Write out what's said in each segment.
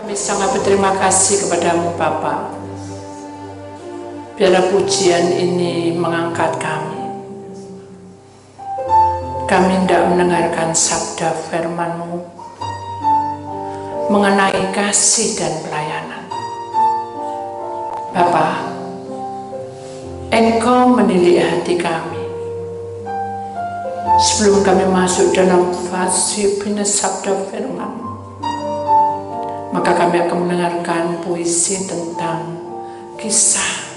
Kami sangat berterima kasih kepadamu Bapa. Biarlah pujian ini mengangkat kami. Kami hendak mendengarkan sabda firman-Mu mengenai kasih dan pelayanan. Bapa, Engkau menilik hati kami. Sebelum kami masuk dalam fase sabda firman-Mu, maka kami akan mendengarkan puisi tentang kisah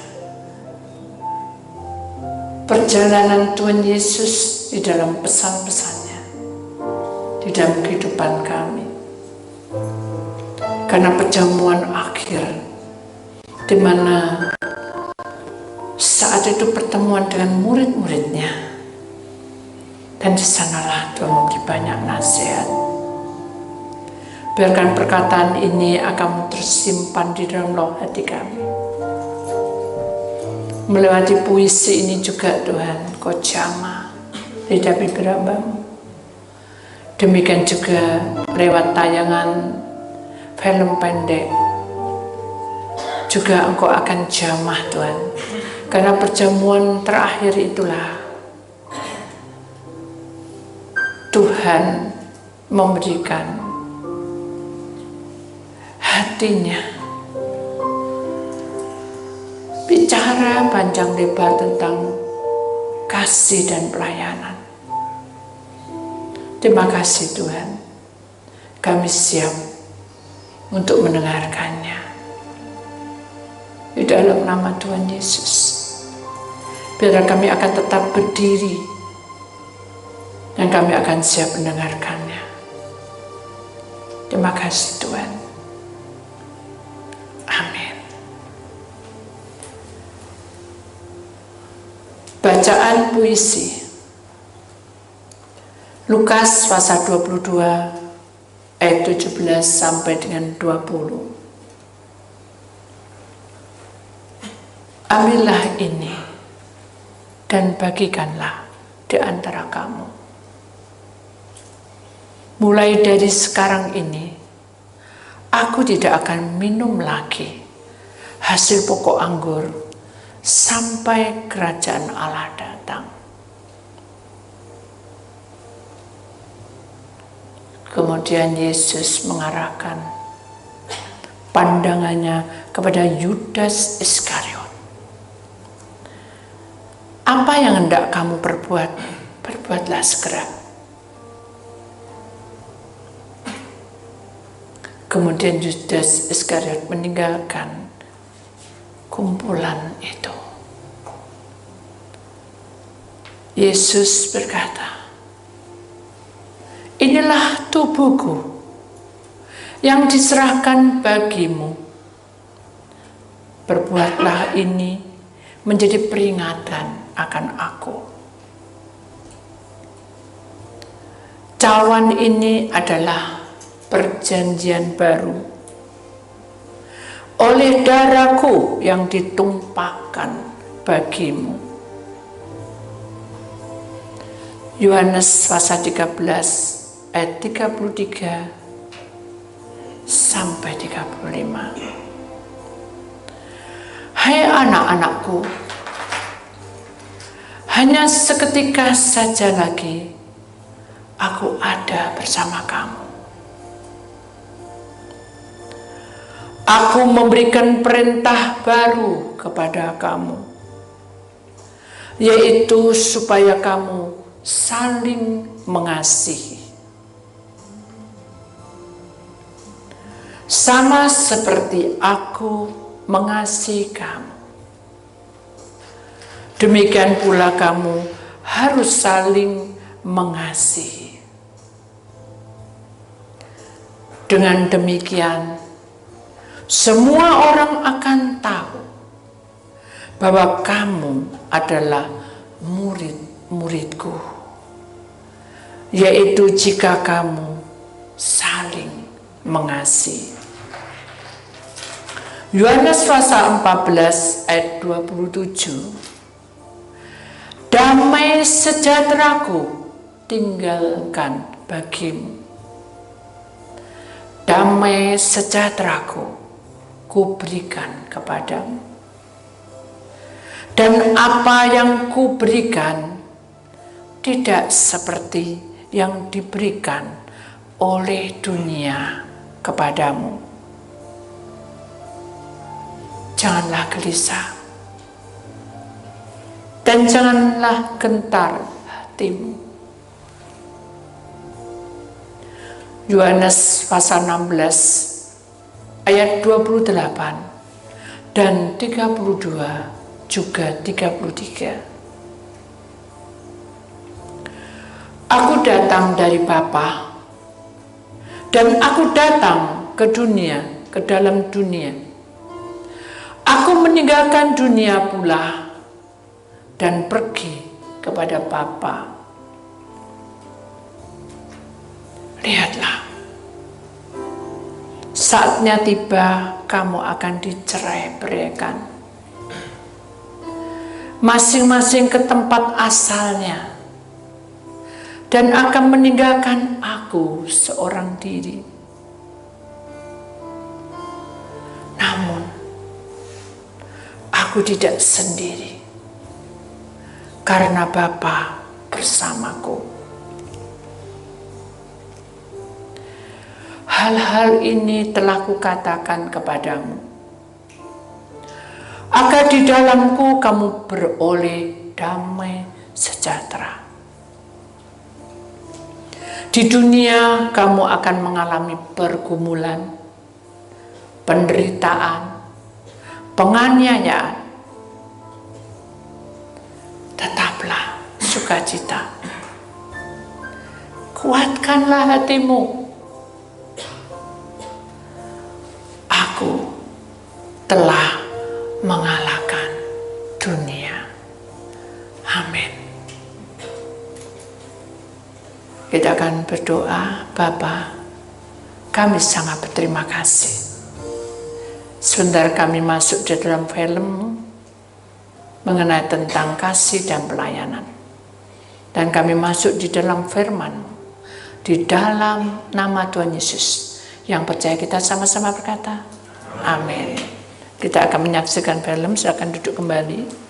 perjalanan Tuhan Yesus di dalam pesan-pesannya, di dalam kehidupan kami. Karena perjamuan akhir, di mana saat itu pertemuan dengan murid-muridnya, dan di sanalah Tuhan memberi banyak nasihat. Biarkan perkataan ini akan tersimpan di dalam loh hati kami. Melewati puisi ini juga Tuhan, Kau jamah lidah bibir hamba-Mu. Demikian juga lewat tayangan film pendek, juga Engkau akan jamah Tuhan. Karena perjamuan terakhir itulah Tuhan memberikan hatinya, bicara panjang lebar tentang kasih dan pelayanan. Terima kasih Tuhan, kami siap untuk mendengarkannya. Di dalam nama Tuhan Yesus, biar kami akan tetap berdiri dan kami akan siap mendengarkannya. Terima kasih Tuhan. Amin. Bacaan puisi Lukas pasal 22 ayat 17 sampai dengan 20. Ambillah ini dan bagikanlah di antara kamu. Mulai dari sekarang ini, aku tidak akan minum lagi hasil pokok anggur sampai kerajaan Allah datang. Kemudian Yesus mengarahkan pandangannya kepada Yudas Iskariot. Apa yang hendak kamu perbuat? Perbuatlah segera. Kemudian Yudas Iskariot meninggalkan kumpulan itu. Yesus berkata, inilah tubuhku yang diserahkan bagimu. Perbuatlah ini menjadi peringatan akan aku. Cawan ini adalah perjanjian baru oleh darahku yang ditumpahkan bagimu. Yohanes pasal 13 ayat 33 sampai 35. Hai anak-anakku, hanya seketika saja lagi aku ada bersama kamu. Aku memberikan perintah baru kepada kamu, yaitu supaya kamu saling mengasihi. Sama seperti aku mengasihi kamu, demikian pula kamu harus saling mengasihi. Dengan demikian, semua orang akan tahu bahwa kamu adalah murid-muridku, yaitu jika kamu saling mengasihi. Yohanes pasal 14 ayat 27. Damai sejahteraku tinggalkan bagimu. damai sejahtera-Ku kuberikan kepadamu. Dan apa yang kuberikan tidak seperti yang diberikan oleh dunia kepadamu. Janganlah gelisah dan janganlah gentar hatimu. Yohanes pasal 16 ayat 28 dan 32 juga 33. Aku datang dari Bapa dan aku datang ke dunia, ke dalam dunia. Aku meninggalkan dunia pula dan pergi kepada Bapa. Lihatlah, saatnya tiba kamu akan dicerai-beraikan. Masing-masing ke tempat asalnya dan akan meninggalkan aku seorang diri. Namun, aku tidak sendiri karena Bapa bersamaku. Hal-hal ini telah kukatakan kepadamu, agar di dalamku kamu beroleh damai sejahtera. Di dunia kamu akan mengalami pergumulan, penderitaan, penganiayaan. Tetaplah sukacita. Kuatkanlah hatimu. Aku telah mengalahkan dunia. Amin. Kita akan berdoa. Bapa, kami sangat berterima kasih. Sebentar kami masuk di dalam film mengenai tentang kasih dan pelayanan. Dan kami masuk di dalam firman-Mu. Di dalam nama Tuhan Yesus. Yang percaya kita sama-sama berkata, amin. Kita akan menyaksikan film, silakan duduk kembali.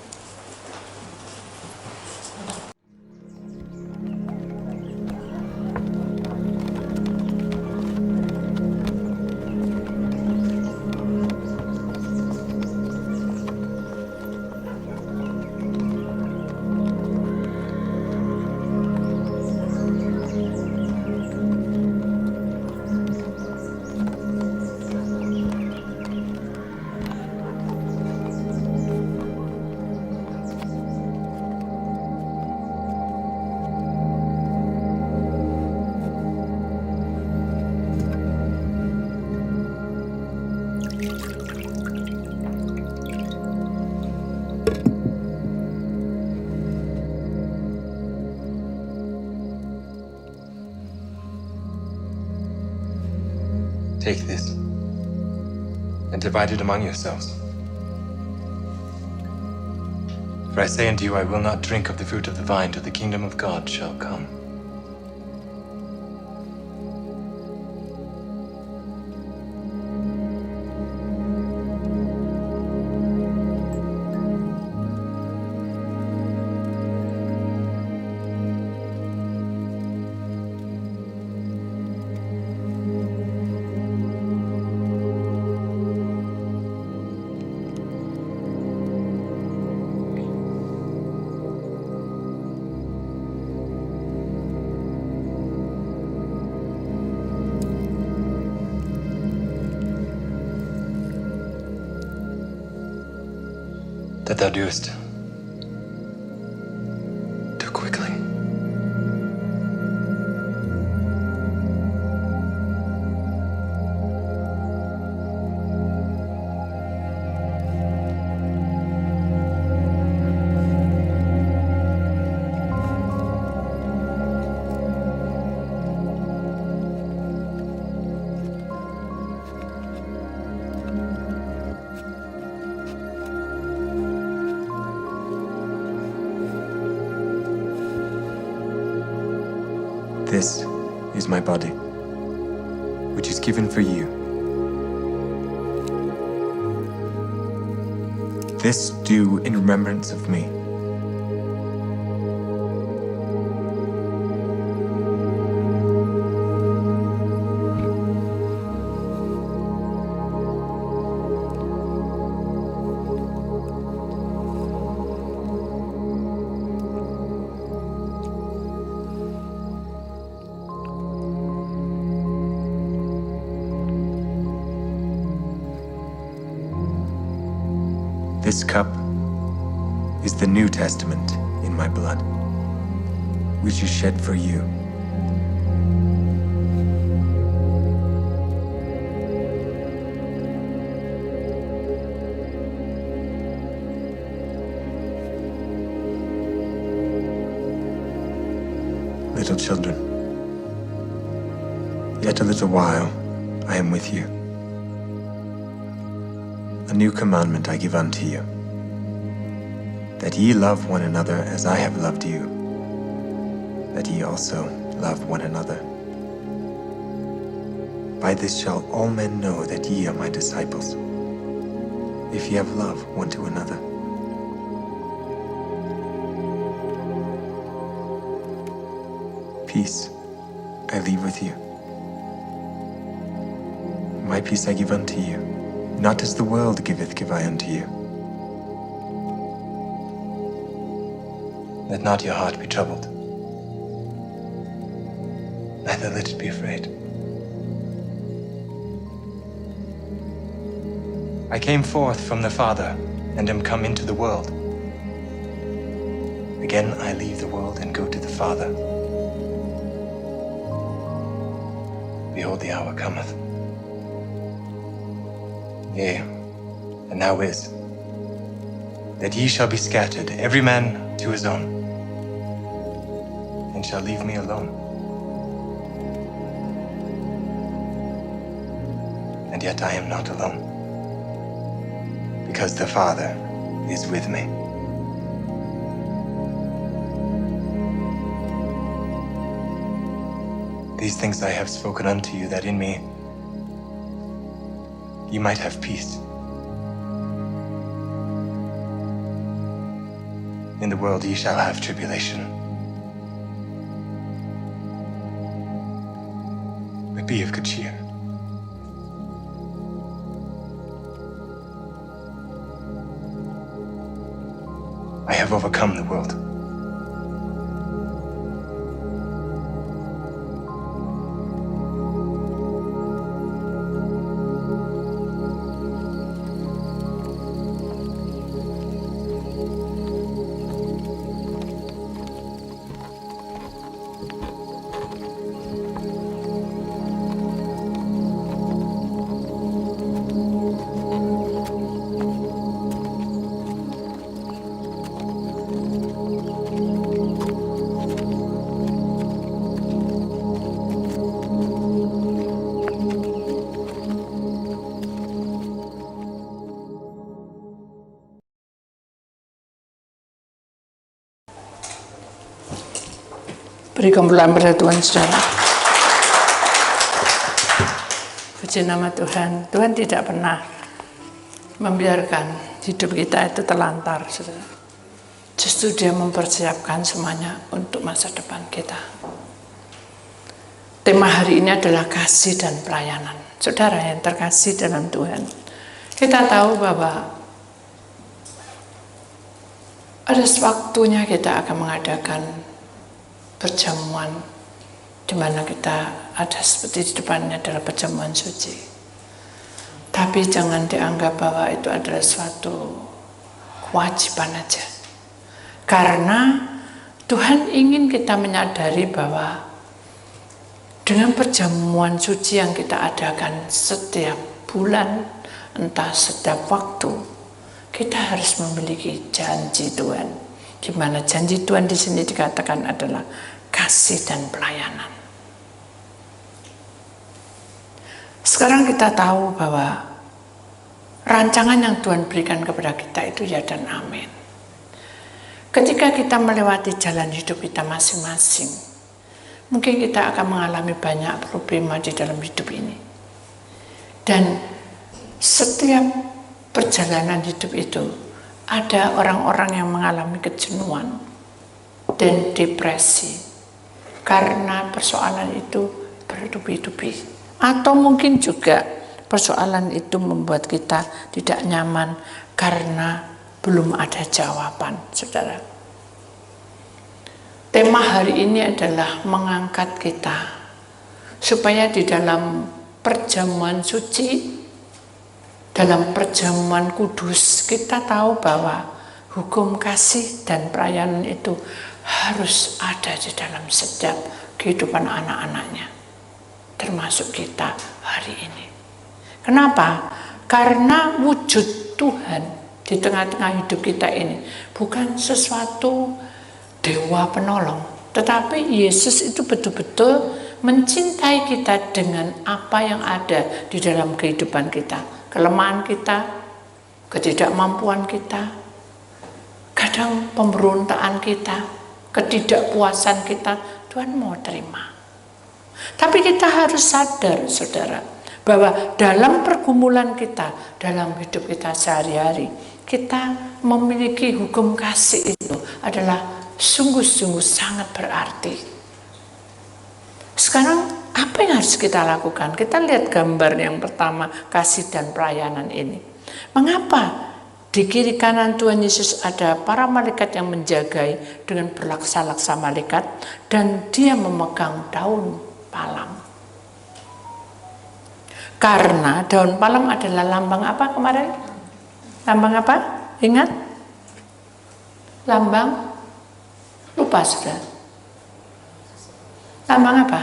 Take this and divide it among yourselves. For I say unto you, I will not drink of the fruit of the vine till the kingdom of God shall come. That thou doest, do quickly. This is my body, which is given for you. This do in remembrance of me. This cup is the New Testament in my blood, which is shed for you. Little children, yet a little while I am with you. A new commandment I give unto you, that ye love one another as I have loved you, that ye also love one another. By this shall all men know that ye are my disciples, if ye have love one to another. Peace I leave with you. My peace I give unto you. Not as the world giveth, give I unto you. Let not your heart be troubled, neither let it be afraid. I came forth from the Father, and am come into the world. Again I leave the world and go to the Father. Behold, the hour cometh. Yea, and now is, that ye shall be scattered, every man to his own, and shall leave me alone. And yet I am not alone, because the Father is with me. These things I have spoken unto you, that in me ye might have peace. In the world ye shall have tribulation. But be of good cheer. I have overcome the world. Beri kumpulan pada Tuhan saudara. Puji nama Tuhan. Tuhan tidak pernah membiarkan hidup kita itu terlantar, saudara. Justru Dia mempersiapkan semuanya untuk masa depan kita. Tema hari ini adalah kasih dan pelayanan. Saudara yang terkasih dalam Tuhan, kita tahu bahwa ada waktunya kita akan mengadakan perjamuan di mana kita ada seperti di depannya adalah perjamuan suci. Tapi jangan dianggap bahwa itu adalah suatu kewajiban aja. Karena Tuhan ingin kita menyadari bahwa dengan perjamuan suci yang kita adakan setiap bulan, entah setiap waktu, kita harus memiliki janji Tuhan. Di mana janji Tuhan di sini dikatakan adalah kasih dan pelayanan. Sekarang kita tahu bahwa rancangan yang Tuhan berikan kepada kita itu ya dan amin. Ketika kita melewati jalan hidup kita masing-masing, mungkin kita akan mengalami banyak problema di dalam hidup ini. Dan setiap perjalanan hidup itu ada orang-orang yang mengalami kejenuhan dan depresi karena persoalan itu bertubi-tubi. Atau mungkin juga persoalan itu membuat kita tidak nyaman karena belum ada jawaban, saudara. Tema hari ini adalah mengangkat kita supaya di dalam perjamuan suci, dalam perjamuan kudus, kita tahu bahwa hukum kasih dan pelayanan itu harus ada di dalam setiap kehidupan anak-anaknya, termasuk kita hari ini. Kenapa? Karena wujud Tuhan di tengah-tengah hidup kita ini bukan sesuatu dewa penolong, tetapi Yesus itu betul-betul mencintai kita dengan apa yang ada di dalam kehidupan kita, kelemahan kita, ketidakmampuan kita, kadang pemberontakan kita, ketidakpuasan kita, Tuhan mau terima. Tapi kita harus sadar, saudara, bahwa dalam pergumulan kita, dalam hidup kita sehari-hari, kita memiliki hukum kasih itu adalah sungguh-sungguh sangat berarti. Sekarang apa yang harus kita lakukan? Kita lihat gambar yang pertama, kasih dan pelayanan ini. Mengapa di kiri kanan Tuhan Yesus ada para malaikat yang menjagai dengan berlaksa-laksa malaikat, dan dia memegang daun palam. Karena daun palam adalah lambang apa kemarin? Lambang apa? Ingat? Lambang? Lupa sudah. Lambang apa?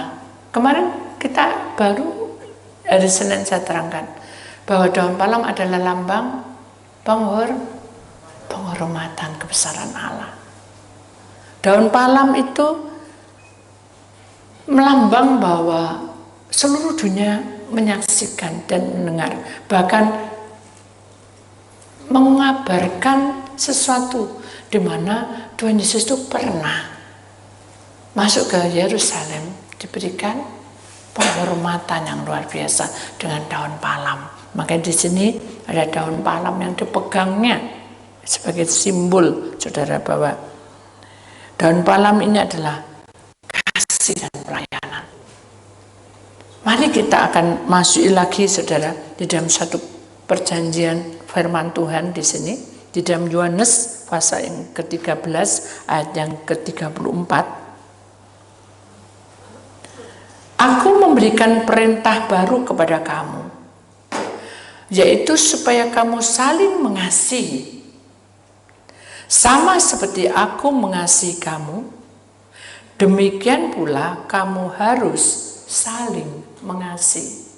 Kemarin kita baru hari Senin saya terangkan bahwa daun palam adalah lambang penghormatan kebesaran Allah. Daun palam itu melambang bahwa seluruh dunia menyaksikan dan mendengar, bahkan mengabarkan sesuatu di mana Tuhan Yesus itu pernah masuk ke Yerusalem, diberikan penghormatan yang luar biasa dengan daun palam. Makanya di sini ada daun palam yang dipegangnya sebagai simbol, saudara, bahwa daun palam ini adalah kasih dan pelayanan. Mari kita akan masuk lagi, saudara, di dalam satu perjanjian firman Tuhan di sini, di dalam Yohanes pasal yang ke-13 ayat yang ke-34. Aku memberikan perintah baru kepada kamu, yaitu supaya kamu saling mengasihi. Sama seperti aku mengasihi kamu, demikian pula kamu harus saling mengasihi.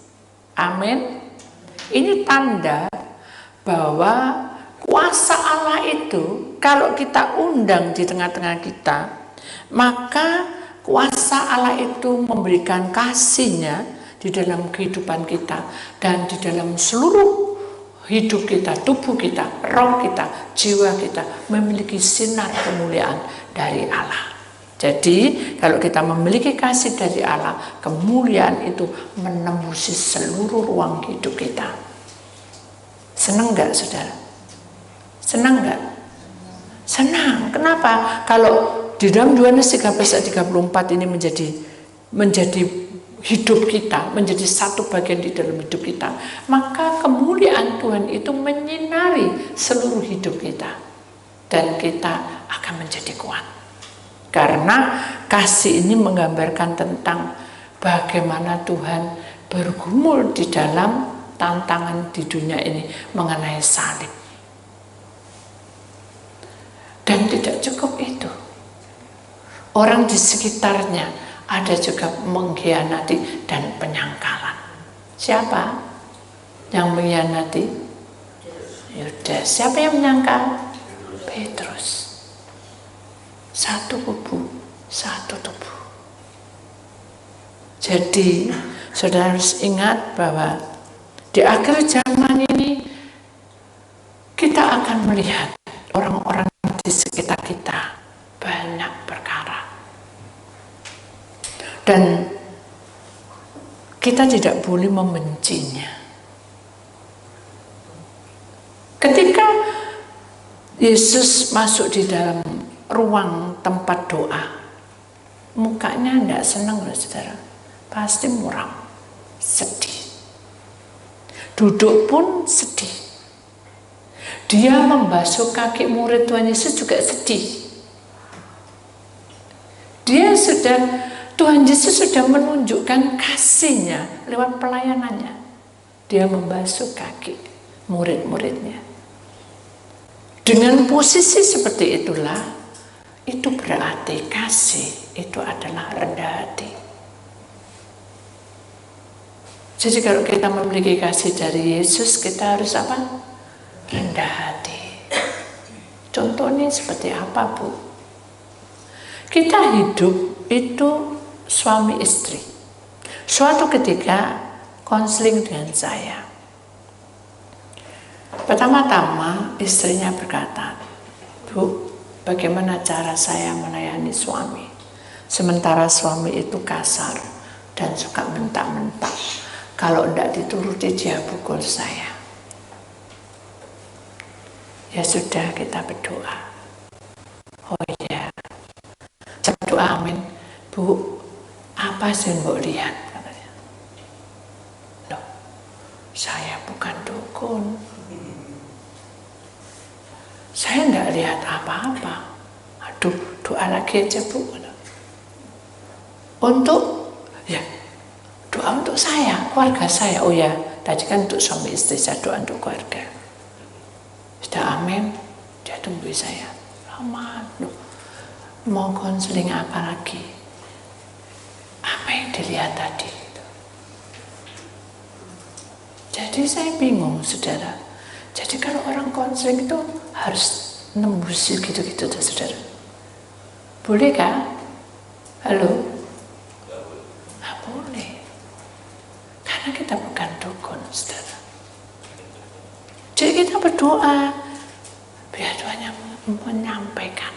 Amin. Ini tanda bahwa kuasa Allah itu kalau kita undang di tengah-tengah kita, maka kuasa Allah itu memberikan kasih-Nya di dalam kehidupan kita dan di dalam seluruh hidup kita, tubuh kita, roh kita, jiwa kita memiliki sinar kemuliaan dari Allah. Jadi kalau kita memiliki kasih dari Allah, kemuliaan itu menembusi seluruh ruang hidup kita. Senang nggak, saudara? Senang nggak? Senang. Kenapa? Kalau di dalam Yohanes 13:34 ini menjadi hidup kita, menjadi satu bagian di dalam hidup kita, maka kemuliaan Tuhan itu menyinari seluruh hidup kita, dan kita akan menjadi kuat. Karena kasih ini menggambarkan tentang bagaimana Tuhan bergumul di dalam tantangan di dunia ini mengenai salib. Dan tidak cukup itu, orang di sekitarnya ada juga mengkhianati dan penyangkalan. Siapa yang mengkhianati? Yudas. Siapa yang menyangkal? Petrus. Satu kubu, satu tubuh. Jadi saudara harus ingat bahwa di akhir zaman ini kita akan melihat orang-orang di sekitar kita banyak perkara. Dan kita tidak boleh membencinya. Ketika Yesus masuk di dalam ruang tempat doa, mukanya tidak senang loh saudara, pasti muram, sedih. Duduk pun sedih. Dia membasuh kaki murid Tuhan Yesus juga sedih. Tuhan Yesus sudah menunjukkan kasihnya lewat pelayanannya. Dia membasuh kaki murid-muridnya. Dengan posisi seperti itulah, itu berarti kasih itu adalah rendah hati. Jadi kalau kita memiliki kasih dari Yesus, kita harus apa? Rendah hati. Contohnya seperti apa, Bu? Kita hidup itu suami istri. Suatu ketika konseling dengan saya. Pertama-tama istrinya berkata, Bu, bagaimana cara saya melayani suami? Sementara suami itu kasar dan suka mentak-mentak. Kalau tidak dituruti dia pukul saya. Ya sudah, kita berdoa. Oh iya, saya berdoa, amin. Bu, apa sih yang mau lihat? Katanya. Loh, saya bukan dukun. Saya tidak lihat apa-apa. Aduh, doa lagi aja, Bu. Untuk, ya, doa untuk saya, keluarga saya. Oh ya, tadi kan untuk suami istri, saya doa untuk keluarga. Sudah, amin. Dia tunggu saya. Lama, mau konseling apa lagi? Apa yang dilihat tadi? Jadi saya bingung, saudara. Jadi kalau orang konseling itu harus nembus gitu-gitu, saudara. Boleh kah? Halo? Nggak boleh. Karena kita bukan dukun, saudara. Jadi kita berdoa, biar Tuhan yang menyampaikan.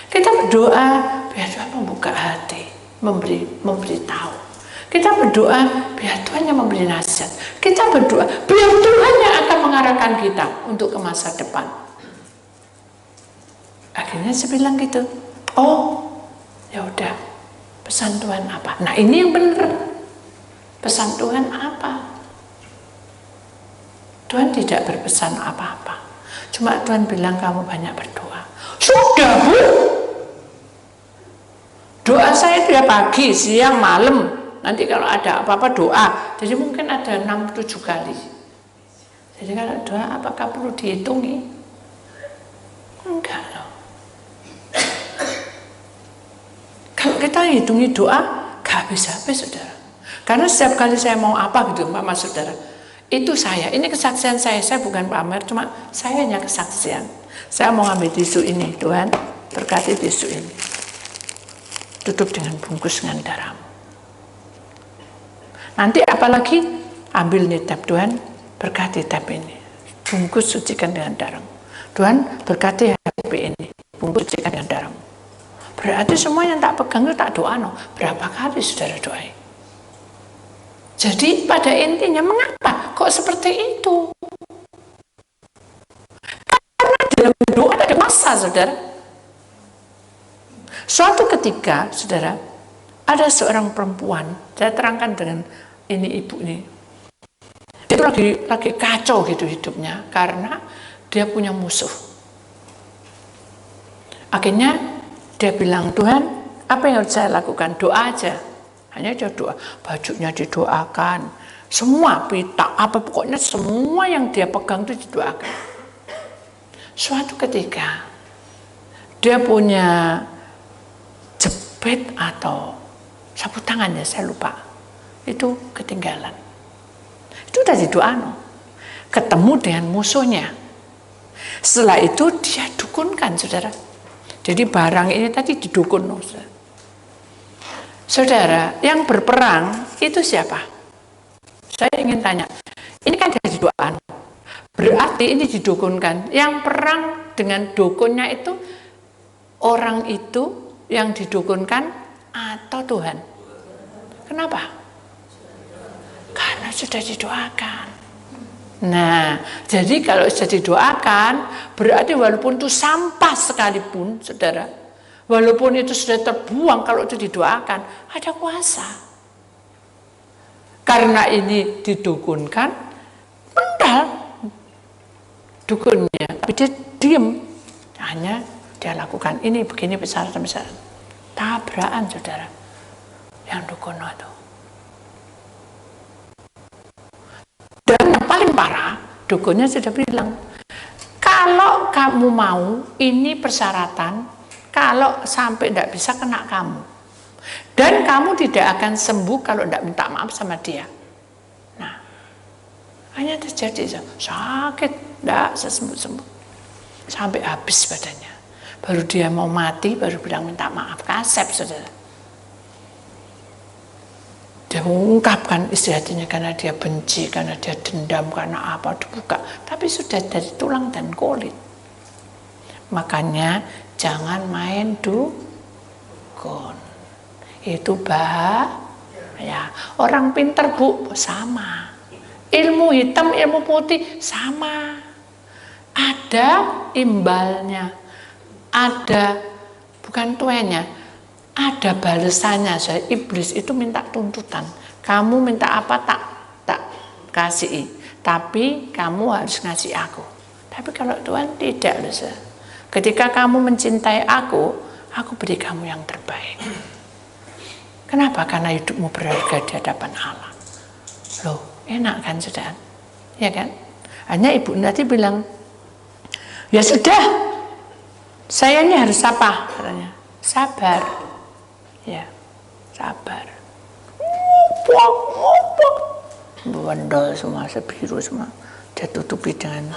Kita berdoa, biar Tuhan membuka hati, memberi tahu. Kita berdoa, biar Tuhan yang memberi nasihat. Kita berdoa, biar Tuhan yang akan mengarahkan kita untuk ke masa depan. Akhirnya saya bilang gitu, oh, ya udah, pesan Tuhan apa? Nah ini yang benar. Pesan Tuhan apa? Tuhan tidak berpesan apa-apa. Cuma Tuhan bilang kamu banyak berdoa. Sudah, Bu. Doa saya itu ya pagi, siang, malam. Nanti kalau ada apa-apa doa. Jadi mungkin ada 6-7 kali. Jadi kalau doa apakah perlu dihitungi? Enggak loh. Kalau kita hitungi doa, gak habis-habis, saudara. Karena setiap kali saya mau apa gitu, Mama saudara, itu saya, ini kesaksian saya bukan pamer, cuma saya hanya kesaksian. Saya mau ambil tisu ini, Tuhan berkati tisu ini. Tutup dengan bungkus dengan darahmu. Nanti apalagi ambil nih tab, Tuhan berkati tab ini, bungkus sucikan dengan darahmu. Tuhan berkati HP ini, bungkus sucikan dengan darahmu. Berarti semua yang tak pegang itu tak doa, no. Berapa kali saudara doai? Jadi pada intinya mengapa kok seperti itu? Karena dalam doa ada masa, saudara. Suatu ketika, saudara, ada seorang perempuan, saya terangkan dengan ini ibu ini. Dia itu lagi kacau gitu hidupnya karena dia punya musuh. Akhirnya dia bilang, Tuhan, apa yang harus saya lakukan? Doa aja. Hanya dia doa, bajunya didoakan, semua pita, apa pokoknya semua yang dia pegang itu didoakan. Suatu ketika dia punya jepit atau sapu tangan, ya saya lupa, itu ketinggalan. Itu udah didoa, no. Ketemu dengan musuhnya. Setelah itu dia dukunkan, saudara. Jadi barang ini tadi didukun, no, saudara. Saudara, yang berperang itu siapa? Saya ingin tanya, ini kan dari doa, berarti ini didukunkan. Yang perang dengan dukunnya itu orang itu yang didukunkan atau Tuhan? Kenapa? Karena sudah didoakan. Nah, jadi kalau sudah didoakan, berarti walaupun itu sampah sekalipun, saudara, walaupun itu sudah terbuang, kalau itu didoakan, ada kuasa. Karena ini didukunkan, mental dukunnya, tapi dia diem, hanya dia lakukan ini begini persyaratan-persyaratan. Tabrakan, saudara, yang dukun itu. Dan yang paling parah, dukunnya sudah bilang, kalau kamu mau, ini persyaratan, kalau sampai tidak bisa kena kamu. Dan kamu tidak akan sembuh kalau tidak minta maaf sama dia. Nah, hanya terjadi sakit, tidak sembuh-sembuh. Sampai habis badannya. Baru dia mau mati, baru bilang minta maaf. Kasep, saudara. Dia mengungkapkan isi hatinya karena dia benci, karena dia dendam, karena apa, dibuka. Tapi sudah dari tulang dan kulit. Makanya jangan main dukun. Itu bahaya. Orang pinter, Bu, sama. Ilmu hitam, ilmu putih, sama. Ada imbalnya. Ada, bukan tuanya, ada balasannya. Saya iblis itu minta tuntutan. Kamu minta apa, tak kasih. Tapi kamu harus ngasih aku. Tapi kalau Tuhan tidak, loh. Ketika kamu mencintai aku beri kamu yang terbaik. Kenapa? Karena hidupmu berharga di hadapan Allah. Loh, enak kan, saudara? Ya kan? Hanya ibu nanti bilang, ya sudah, saya ini harus apa? Katanya, sabar. Ya, sabar. Bondol semua, sebiru semua. Dia tutupi dengan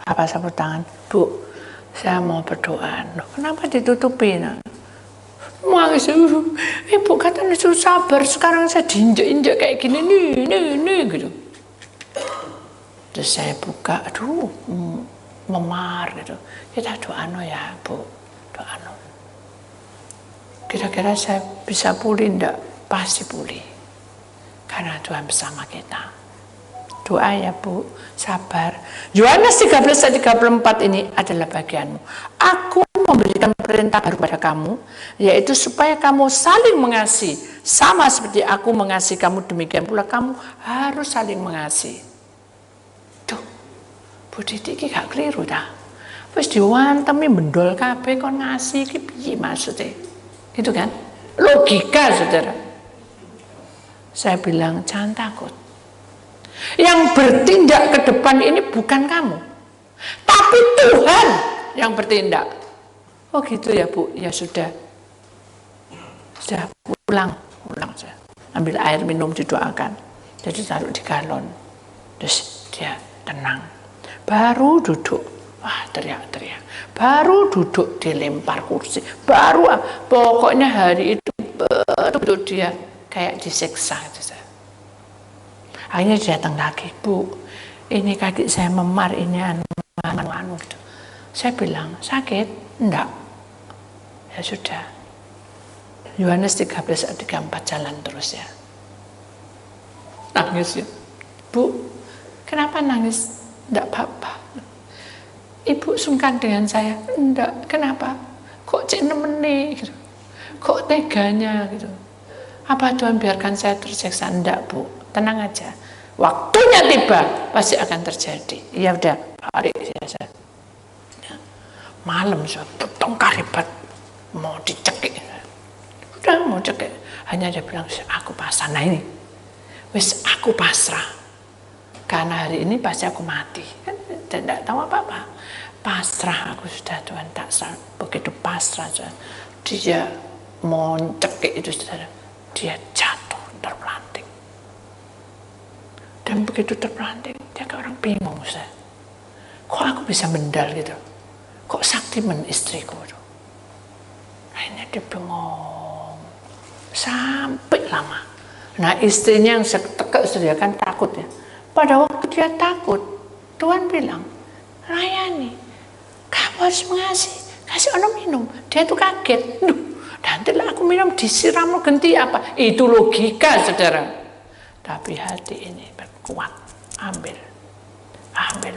apa, sapu tangan. Bu, saya mau berdoa. Loh, kenapa ditutupi? Nangis, ibu katanya suruh sabar, sekarang saya diinjek-injek kayak gini, nih, gitu. Terus saya buka, aduh, memar gitu. Kita doa ya, Bu, doa. Kira-kira saya bisa pulih enggak? Pasti pulih. Karena Tuhan bersama kita. Doa ya, Bu, sabar. Yohanes 13:34 ini adalah bagianmu. Aku memberikan perintah baru pada kamu, yaitu supaya kamu saling mengasihi. Sama seperti aku mengasihi kamu, demikian pula kamu harus saling mengasihi. Tuh, Bu Didi iki gak keliru dah. Wis diwantemi mendol kabeh kon ngasih iki piye maksudnya? Gitu kan? Logika, saudara. Saya bilang, jangan takut. Yang bertindak ke depan ini bukan kamu, tapi Tuhan yang bertindak. Oh gitu ya, Bu, ya sudah pulang saya ambil air minum, didoakan, jadi taruh di galon, terus dia tenang, baru duduk, wah teriak-teriak, baru duduk dilempar kursi, baru pokoknya hari itu betul dia kayak disiksa gitu. Akhirnya dia datang lagi, Bu, ini kaki saya memar, ini anu gitu. Saya bilang, sakit? Enggak. Ya sudah. Yohanes 13:34 jalan terus ya. Nangis ya. Bu, kenapa nangis? Enggak apa-apa. Ibu sungkan dengan saya? Enggak. Kenapa? Kok cek nemeni gitu. Kok teganya gitu. Apa Tuhan biarkan saya tersiksa? Enggak, Bu. Tenang aja. Waktunya tiba, pasti akan terjadi. Ya udah, hari saya. Malam saya potong karibat mau dicekik. Udah mau cekik. Hanya dia bilang, aku pasrah. Nah ini, wis aku pasrah. Karena hari ini pasti aku mati. Kan tidak tahu apa-apa. Pasrah aku sudah, Tuhan tak salah. Begitu pasrah Tuhan. Dia mau cekik itu saudara. Dia jatuh terpelanting. Dan begitu terpelanting, dia kayak orang bingung. Kok aku bisa mendal gitu? Kok saktiman istriku tuh? Akhirnya dia bengong sampai lama. Nah istrinya yang setekek dia kan takut ya. Pada waktu dia takut, Tuhan bilang, layani, kamu harus mengasihi, kasih orang minum. Dia tuh kaget, Nantilah aku minum disiram ganti apa? Itu logika, saudara. Tapi hati ini berkuat. Ambil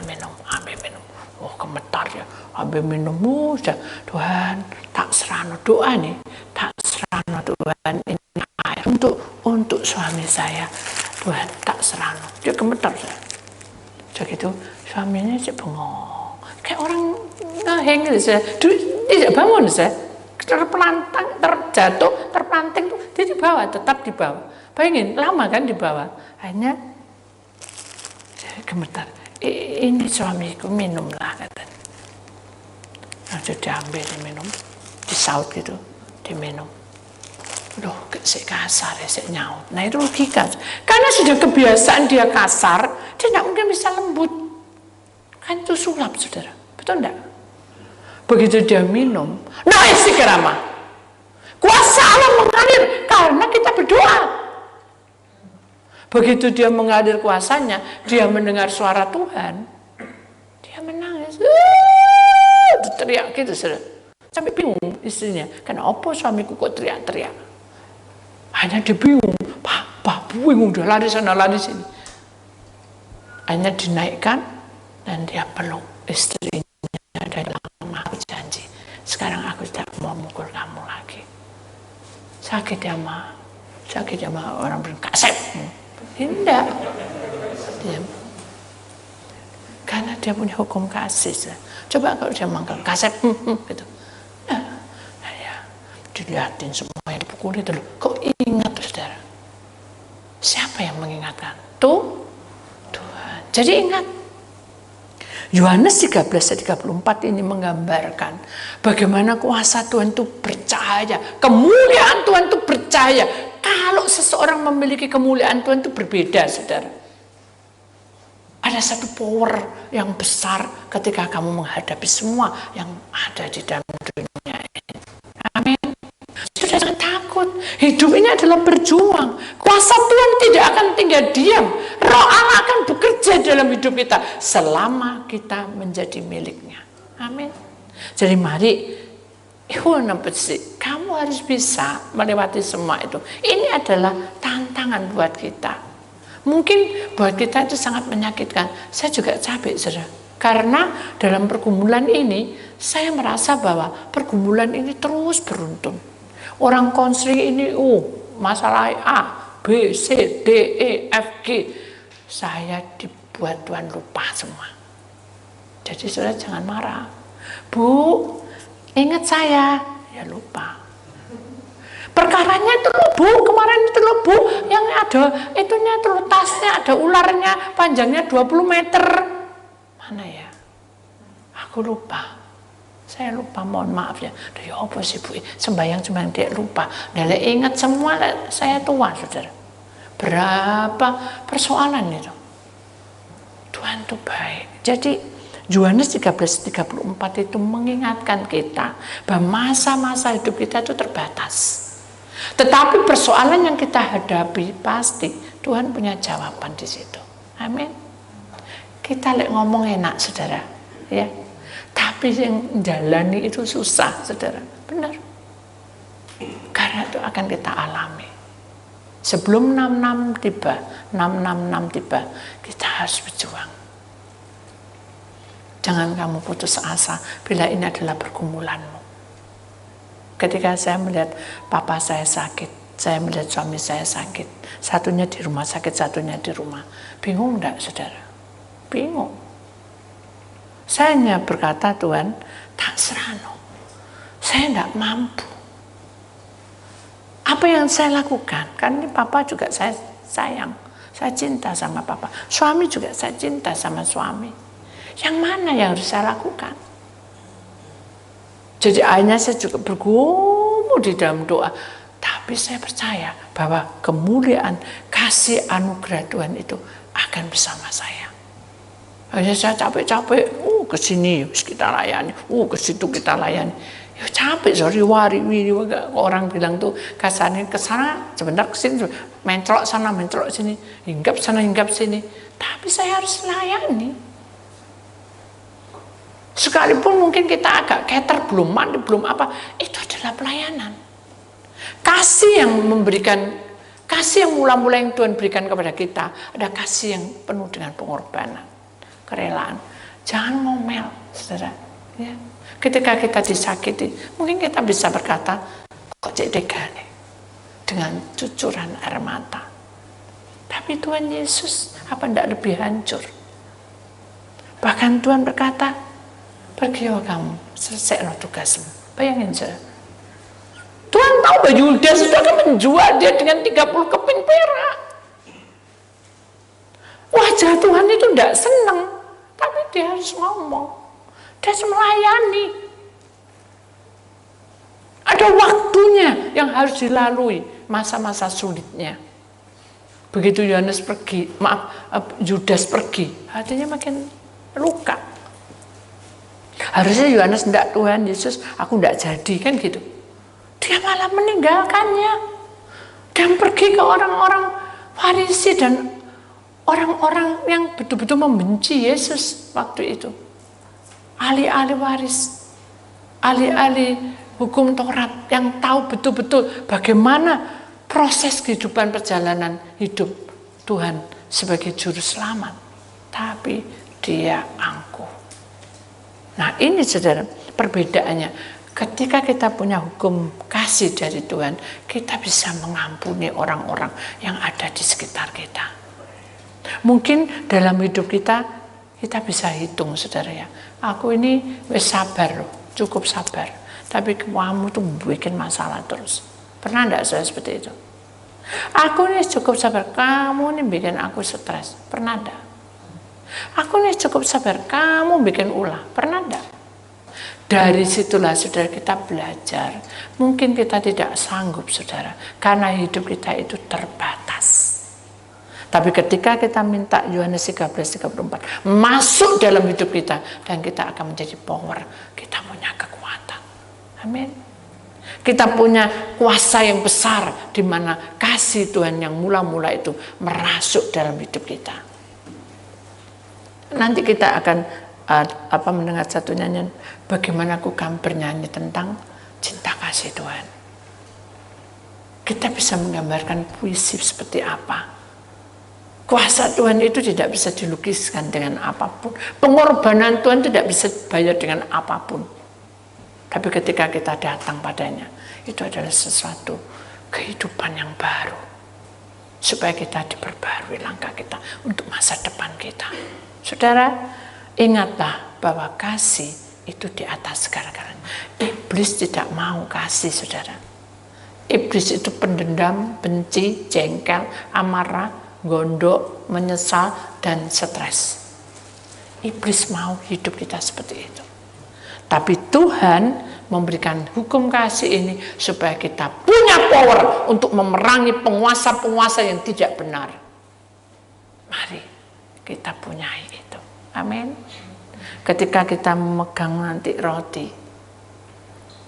minum. Oh, gemetar ya. Ambil minum, sudah. Tuhan, tak serano doa nih. Tak serano Tuhan, ini air untuk suami saya. Tuhan, tak serano. Dia gemetar, saya. Jadi itu suaminya sih bengong. Kayak orang ngeheng gitu, saya. Tidak bangun, saya. Terpelanting tuh dia di bawah, tetap di bawah. Bayangin, lama kan di bawah. Akhirnya gemetar. Ini suamiku, minumlah, katanya. Lalu diambil, diminum, disaut gitu, diminum. Loh, saya kasar ya, saya nyaut. Nah itu logika. Karena sudah kebiasaan dia kasar, dia tidak mungkin bisa lembut. Kan itu sulap, saudara. Betul enggak? Begitu dia minum, nah isi kerama. Kuasa Allah mengalir karena kita berdoa. Begitu dia mengalir kuasanya, dia mendengar suara Tuhan, dia menangis. Teriak gitu, saudara. Sampai bingung istrinya. Kenapa suamiku kok teriak-teriak? Hanya dia bingung. Pak bingung, dia lari sana, lari sini. Hanya dinaikkan dan dia peluk istrinya. Dan lama aku janji, sekarang aku tidak mau mukul kamu lagi. Sakit ya ma orang bilang kasep. Tidak, diam. Karena dia punya hukum kasih. Coba kalau dia manggil kasep, gitu. Nah, ya, dilihatin semua yang dipukul itu loh. Kok ingat, saudara? Siapa yang mengingatkan? Tuhan. Jadi ingat. Yohanes 13:34 ini menggambarkan bagaimana kuasa Tuhan itu bercahaya, kemuliaan Tuhan itu bercahaya. Kalau seseorang memiliki kemuliaan Tuhan itu berbeda, saudara. Ada satu power yang besar ketika kamu menghadapi semua yang ada di dalam dunia ini. Amin. Sudah, jangan takut. Hidup ini adalah berjuang. Kuasa Tuhan tidak akan tinggal diam. Roh Allah akan bekerja dalam hidup kita selama kita menjadi miliknya. Amin. Jadi mari, kamu harus bisa melewati semua itu. Ini adalah tantangan buat kita. Mungkin buat kita itu sangat menyakitkan. Saya juga capek, saudara. Karena dalam pergumulan ini, saya merasa bahwa pergumulan ini terus beruntun. Orang konseling ini, masalah A, B, C, D, E, F, G. Saya dibuat Tuhan lupa semua. Jadi saudara jangan marah. Bu, ingat saya. Ya lupa. Perkaranya itu loh bu, kemarin itu loh bu, yang ada itunya itu loh, tasnya ada ularnya, panjangnya 20 meter. Mana ya? Aku lupa. Saya lupa, mohon maaf ya. Ya apa sih bu, sembahyang dia lupa. Dia ingat semua, saya tua, saudara. Berapa persoalan itu. Tuhan itu baik. Jadi Yohanes 13:34 itu mengingatkan kita bahwa masa-masa hidup kita itu terbatas. Tetapi persoalan yang kita hadapi pasti Tuhan punya jawaban di situ. Amin. Kita ngomong enak, saudara, ya. Tapi yang jalani itu susah, saudara. Benar. Karena itu akan kita alami. Sebelum 666 tiba, kita harus berjuang. Jangan kamu putus asa bila ini adalah pergumulanmu. Ketika saya melihat papa saya sakit, saya melihat suami saya sakit, satunya di rumah sakit, satunya di rumah. Bingung enggak, saudara? Bingung. Saya hanya berkata, Tuhan, tak serano. Saya enggak mampu. Apa yang saya lakukan? Kan ini papa juga saya sayang. Saya cinta sama papa. Suami juga saya cinta sama suami. Yang mana yang harus saya lakukan? Jadi akhirnya saya juga bergumul di dalam doa. Tapi saya percaya bahwa kemuliaan, kasih anugerah Tuhan itu akan bersama saya. Akhirnya saya capek-capek, ke sini kita layani, ke situ kita layani. Ya capek, orang bilang tuh kasarnya ke sana, sebentar ke sini, mencolok sana, mencolok sini, hinggap sana, hinggap sini. Tapi saya harus layani. Sekalipun mungkin kita agak keter, belum mandi, belum apa, itu adalah pelayanan. Kasih yang memberikan, kasih yang mula-mula yang Tuhan berikan kepada kita, ada kasih yang penuh dengan pengorbanan, kerelaan. Jangan ngomel, saudara. Ya. Ketika kita disakiti, mungkin kita bisa berkata, kok cek tega nih, dengan cucuran air mata. Tapi Tuhan Yesus apa tidak lebih hancur? Bahkan Tuhan berkata, pergilah kamu, selesailah tugasmu. Bayangin saja. Tuhan tahu bahwa Yudas itu akan menjual dia dengan 30 keping perak. Wajah Tuhan itu tidak senang, tapi dia harus ngomong. Dia harus melayani. Ada waktunya yang harus dilalui, masa-masa sulitnya. Begitu Yudas pergi, hatinya makin luka. Harusnya Yohanes tidak, Tuhan Yesus, aku tidak jadi, kan gitu. Dia malah meninggalkannya dan pergi ke orang-orang Farisi dan orang-orang yang betul-betul membenci Yesus waktu itu. Ahli-ahli waris, ahli-ahli hukum Taurat yang tahu betul-betul bagaimana proses kehidupan perjalanan hidup Tuhan sebagai juru selamat. Tapi dia angkuh. Nah ini saudara perbedaannya. Ketika kita punya hukum kasih dari Tuhan, kita bisa mengampuni orang-orang yang ada di sekitar kita. Mungkin dalam hidup kita bisa hitung saudara ya. Aku ini wis sabar loh, cukup sabar. Tapi kamu tuh bikin masalah terus. Pernah enggak saya seperti itu? Aku ini cukup sabar, kamu ini bikin aku stres. Pernah enggak? Aku ini cukup sabar, kamu bikin ulah. Pernah enggak? Dari situlah saudara kita belajar. Mungkin kita tidak sanggup saudara, karena hidup kita itu terbatas. Tapi ketika kita minta Yohanes 13:34 masuk dalam hidup kita, dan kita akan menjadi power, kita punya kekuatan. Amin. Kita punya kuasa yang besar, di mana kasih Tuhan yang mula-mula itu merasuk dalam hidup kita. Nanti kita akan mendengar satu nyanyian, bagaimana aku kan bernyanyi tentang cinta kasih Tuhan. Kita bisa menggambarkan puisi seperti apa. Kuasa Tuhan itu tidak bisa dilukiskan dengan apapun. Pengorbanan Tuhan tidak bisa dibayar dengan apapun. Tapi ketika kita datang padanya, itu adalah sesuatu kehidupan yang baru. Supaya kita diperbarui langkah kita untuk masa depan kita. Saudara, ingatlah bahwa kasih itu di atas segala-galanya. Iblis tidak mau kasih, saudara. Iblis itu pendendam, benci, jengkel, amarah, gondok, menyesal, dan stres. Iblis mau hidup kita seperti itu. Tapi Tuhan memberikan hukum kasih ini supaya kita punya power untuk memerangi penguasa-penguasa yang tidak benar. Mari kita punya itu. Amin. Ketika kita memegang nanti roti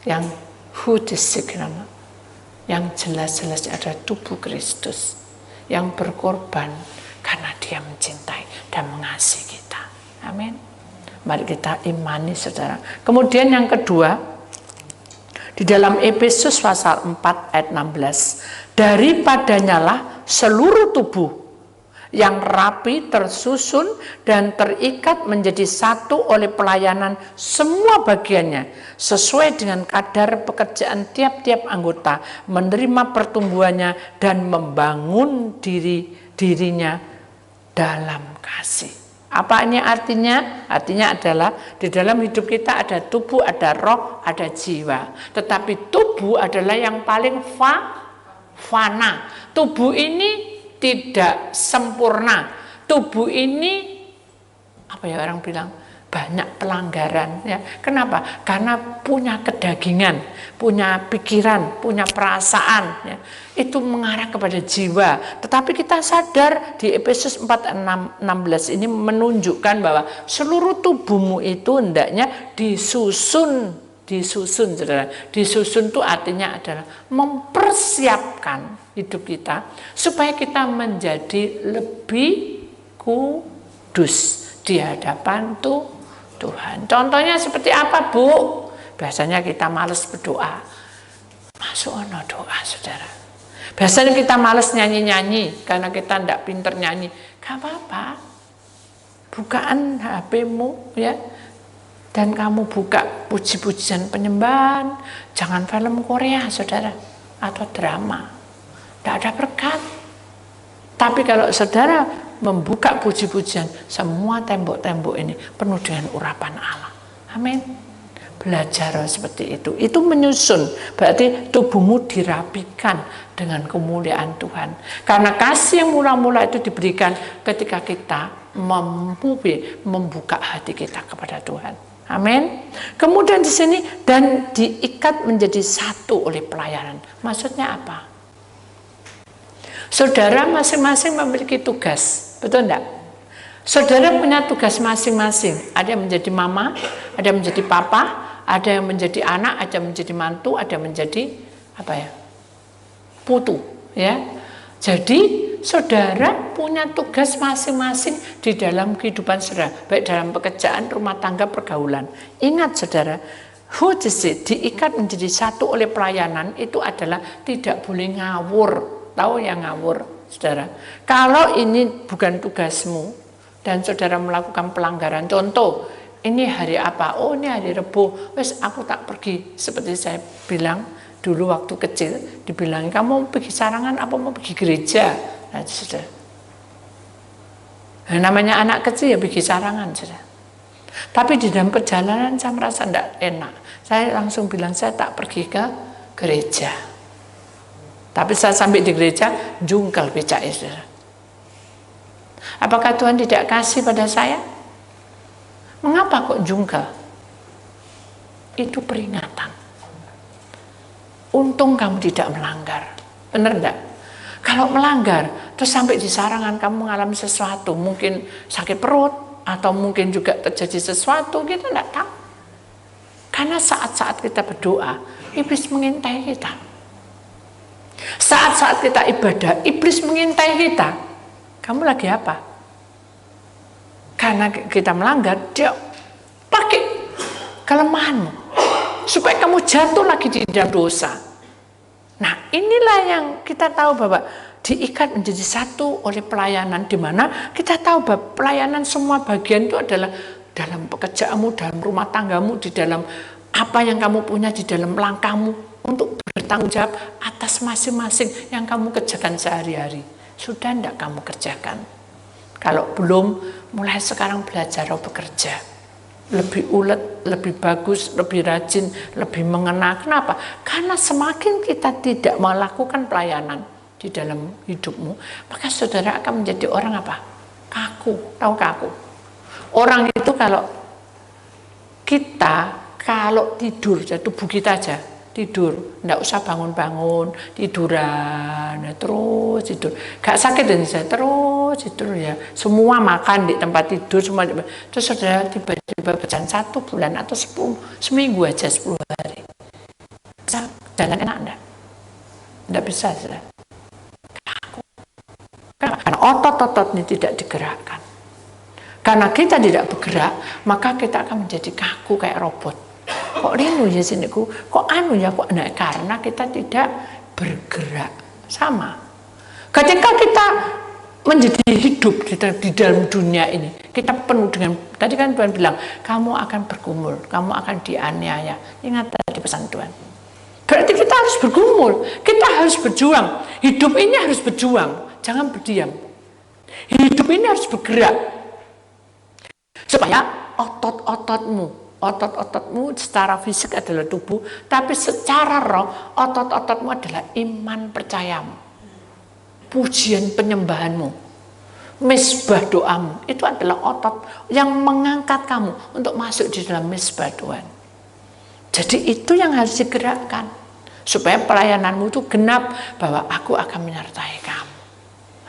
yang hudisigrama, yang jelas-jelas ada tubuh Kristus yang berkorban karena dia mencintai dan mengasihi kita. Amin. Mari kita imani saudara. Kemudian yang kedua, di dalam Efesus pasal 4 ayat 16, daripadanya lah seluruh tubuh yang rapi, tersusun, dan terikat menjadi satu oleh pelayanan semua bagiannya, sesuai dengan kadar pekerjaan tiap-tiap anggota, menerima pertumbuhannya dan membangun dirinya dalam kasih. Apa ini artinya? Artinya adalah di dalam hidup kita ada tubuh, ada roh, ada jiwa. Tetapi tubuh adalah yang paling fana. Tubuh ini tidak sempurna. Tubuh ini apa ya orang bilang, banyak pelanggaran ya. Kenapa? Karena punya kedagingan, punya pikiran, punya perasaan ya. Itu mengarah kepada jiwa. Tetapi kita sadar di Efesus 4:16 ini menunjukkan bahwa seluruh tubuhmu itu hendaknya disusun, saudara. Disusun itu artinya adalah mempersiapkan hidup kita supaya kita menjadi lebih kudus di hadapan Tuhan. Contohnya seperti apa, Bu? Biasanya kita malas berdoa. Masuk ono doa, saudara. Biasanya kita males nyanyi-nyanyi karena kita tidak pinter nyanyi. Gak apa-apa. Bukaan HP-mu ya. Dan kamu buka puji-pujian penyembahan. Jangan film Korea, saudara. Atau drama. Tidak ada berkat. Tapi kalau saudara membuka puji-pujian, semua tembok-tembok ini penuh dengan urapan Allah. Amin. Belajar seperti itu. Itu menyusun. Berarti tubuhmu dirapikan dengan kemuliaan Tuhan. Karena kasih yang mula-mula itu diberikan ketika kita membuka hati kita kepada Tuhan. Amin. Kemudian di sini dan diikat menjadi satu oleh pelayanan. Maksudnya apa? Saudara masing-masing memiliki tugas, betul enggak? Saudara punya tugas masing-masing. Ada yang menjadi mama, ada yang menjadi papa, ada yang menjadi anak, ada yang menjadi mantu, ada yang menjadi apa ya? Putu, ya. Jadi saudara punya tugas masing-masing di dalam kehidupan saudara, baik dalam pekerjaan, rumah tangga, pergaulan. Ingat saudara, diikat menjadi satu oleh pelayanan itu adalah tidak boleh ngawur. Tahu yang ngawur, saudara? Kalau ini bukan tugasmu dan saudara melakukan pelanggaran, contoh, ini hari apa? Oh, ini hari Rebo. Wes aku tak pergi. Seperti saya bilang dulu waktu kecil, dibilang kamu mau pergi sarangan apa mau pergi gereja? Nah, sudah. Nah, namanya anak kecil ya pergi sarangan, sudah. Tapi di dalam perjalanan saya merasa tidak enak. Saya langsung bilang saya tak pergi ke gereja. Tapi saya sampai di gereja jungkal becak, saudara. Apakah Tuhan tidak kasih pada saya? Mengapa kok jungkal? Itu peringatan. Untung kamu tidak melanggar. Benar enggak? Kalau melanggar, terus sampai di sarangan kamu mengalami sesuatu, mungkin sakit perut, atau mungkin juga terjadi sesuatu, kita enggak tahu. Karena saat-saat kita berdoa, iblis mengintai kita. Saat-saat kita ibadah, iblis mengintai kita. Kamu lagi apa? Karena kita melanggar, dia pakai kelemahanmu supaya kamu jatuh lagi di dalam dosa. Nah, inilah yang kita tahu bahwa diikat menjadi satu oleh pelayanan, di mana kita tahu bahwa pelayanan semua bagian itu adalah dalam pekerjaanmu, dalam rumah tanggamu, di dalam apa yang kamu punya, di dalam langkahmu untuk bertanggung jawab atas masing-masing yang kamu kerjakan sehari-hari. Sudah tidak kamu kerjakan? Kalau belum, mulai sekarang belajar bekerja. Lebih ulet, lebih bagus, lebih rajin, lebih mengena. Kenapa? Karena semakin kita tidak melakukan pelayanan di dalam hidupmu, maka saudara akan menjadi orang apa? Kaku. Tahu kaku? Orang itu kalau tidur, tubuh kita aja tidur, enggak usah bangun-bangun, tiduran, terus tidur. Gak sakit dan saya terus tidur ya. Semua makan di tempat tidur, semua. Terus saudara tiba-tiba berjalan 1 bulan atau 10 aja 10 hari. Bisa jalan enak enggak? Enggak bisa, saudara. Karena otot-otot ini tidak digerakkan. Karena kita tidak bergerak, maka kita akan menjadi kaku kayak robot. Kok rinu ya siniku, kok anu ya, kok nah, karena kita tidak bergerak. Sama ketika kita menjadi hidup di dalam dunia ini, kita penuh dengan, tadi kan Tuhan bilang kamu akan bergumul, kamu akan dianiaya. Ingat tadi pesan Tuhan, berarti kita harus bergumul, kita harus berjuang. Hidup ini harus berjuang, jangan berdiam. Hidup ini harus bergerak supaya otot-ototmu secara fisik adalah tubuh, tapi secara roh otot-ototmu adalah iman percayamu, pujian penyembahanmu, misbah doamu. Itu adalah otot yang mengangkat kamu untuk masuk di dalam misbah Tuhan. Jadi itu yang harus digerakkan supaya pelayananmu itu genap, bahwa aku akan menyertai kamu.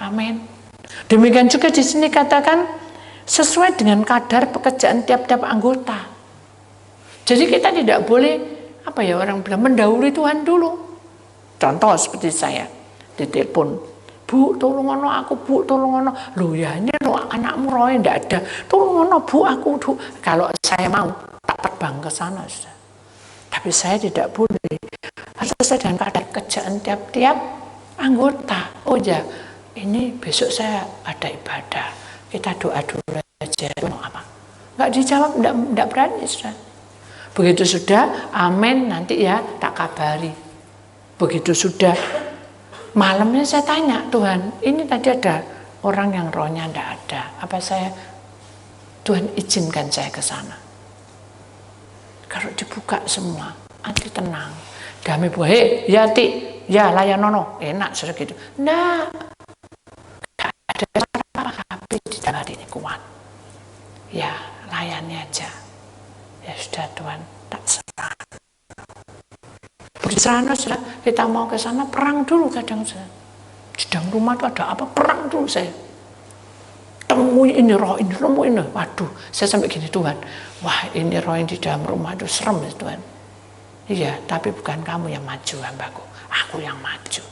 Amin. Demikian juga di sini katakan sesuai dengan kadar pekerjaan tiap-tiap anggota. Jadi kita tidak boleh, apa ya orang bilang, mendahului Tuhan dulu. Contoh seperti saya ditelepon, Bu tolong ono aku, Bu tolong ono. Loh ya ini loh anakmu roy tidak ada, tolong ono Bu aku. Kalau saya mau tak terbang ke sana, sudah. Tapi saya tidak boleh. Harus sesuai dengan kadar kerjaan tiap-tiap anggota. Oh ya, ini besok saya ada ibadah, kita doa dulu aja. Mau apa? Nggak dijawab, nggak berani, sudah. Begitu sudah, amin, nanti ya tak kabari. Begitu sudah, malamnya saya tanya, Tuhan, ini tadi ada orang yang rohnya nggak ada. Apa Tuhan izinkan saya ke sana? Kalau dibuka semua, hati tenang, damai buah. Ya Ti, ya layanono, enak sudah gitu. Nggak ada apa-apa di dalam hati ini kuat. Ya layani aja. Ya sudah Tuhan, tak serah. Berserah sudah, kita mau ke sana perang dulu kadang saya. Di dalam rumah itu ada apa? Perang dulu saya. Temui ini roh ini, temui ini. Waduh, saya sampai gini, Tuhan. Wah, ini roh yang di dalam rumah itu serem ya Tuhan. Iya, tapi bukan kamu yang maju hambaku, aku yang maju,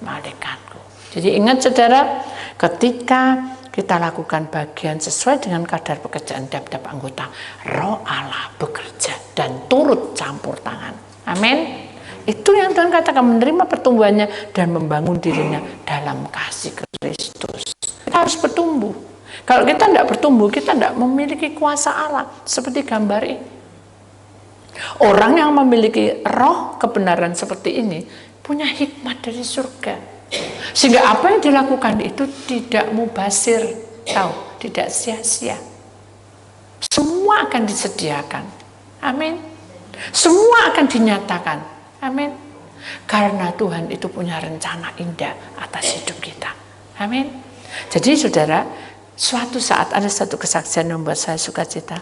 malaikatku. Jadi ingat saudara, ketika kita lakukan bagian sesuai dengan kadar pekerjaan tiap-tiap anggota, roh Allah bekerja dan turut campur tangan. Amin. Itu yang Tuhan katakan, menerima pertumbuhannya dan membangun dirinya dalam kasih Kristus. Kita harus bertumbuh. Kalau kita tidak bertumbuh, kita tidak memiliki kuasa Allah seperti gambar ini. Orang yang memiliki roh kebenaran seperti ini punya hikmat dari surga. Sehingga apa yang dilakukan itu tidak mubazir, tidak sia-sia. Semua akan disediakan. Amin. Semua akan dinyatakan. Amin. Karena Tuhan itu punya rencana indah atas hidup kita. Amin. Jadi saudara, suatu saat ada satu kesaksian yang membuat saya sukacita.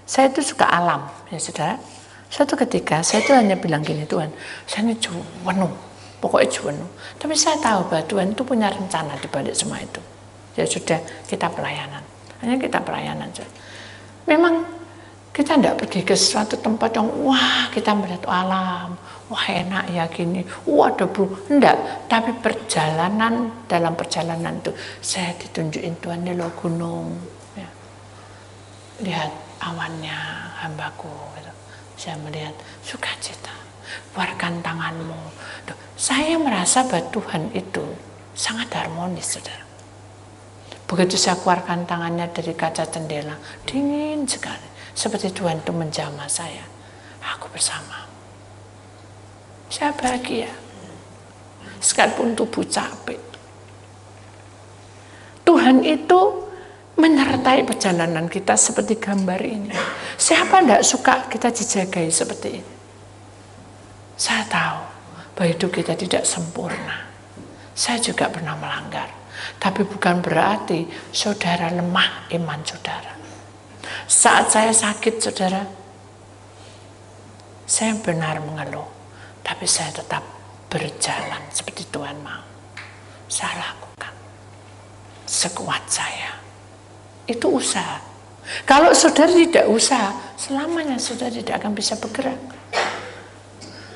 Saya itu suka alam, ya saudara. Suatu ketika saya itu hanya bilang gini, Tuhan, saya ini jenuh, pokoknya jenuh. Tapi saya tahu bahwa Tuhan itu punya rencana di balik semua itu. Ya sudah, kita pelayanan. Hanya kita pelayanan saja. Memang kita tidak pergi ke suatu tempat yang wah kita melihat alam, wah enak ya gini, wah ada bro, enggak. Tapi perjalanan, dalam perjalanan itu saya ditunjukin Tuhan di loh gunung, ya. Lihat awannya hambaku, gitu. Saya melihat sukacita, keluarkan tanganmu. Tuh, saya merasa bahwa Tuhan itu sangat harmonis, saudara. Begitu saya keluarkan tangannya dari kaca jendela, dingin sekali. Seperti Tuhan itu menjamah saya. Aku bersama. Saya bahagia. Sekalipun tubuh capek. Tuhan itu menyertai perjalanan kita seperti gambar ini. Siapa tidak suka kita dijagai seperti ini? Saya tahu bahwa hidup kita tidak sempurna. Saya juga pernah melanggar. Tapi bukan berarti saudara lemah iman saudara. Saat saya sakit saudara, saya benar mengeluh. Tapi saya tetap berjalan seperti Tuhan mau. Saya lakukan sekuat saya. Itu usaha. Kalau saudara tidak usaha, selamanya saudara tidak akan bisa bergerak.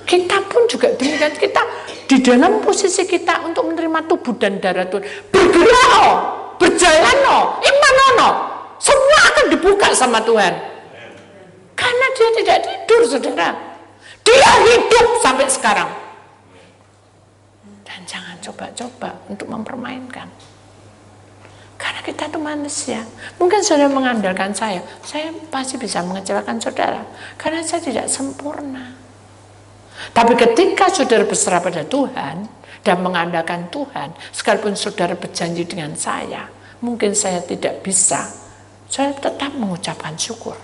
Kita pun juga demikian. Kita di dalam posisi kita untuk menerima tubuh dan darah Tuhan, bergerak, berjalan, iman, semua akan dibuka sama Tuhan. Karena dia tidak tidur, saudara. Dia hidup sampai sekarang. Dan jangan coba-coba untuk mempermainkan. Karena kita itu manusia. Mungkin saudara mengandalkan saya pasti bisa mengecewakan saudara. Karena saya tidak sempurna. Tapi ketika saudara berserah pada Tuhan dan mengandalkan Tuhan, sekalipun saudara berjanji dengan saya, mungkin saya tidak bisa, saya tetap mengucapkan syukur.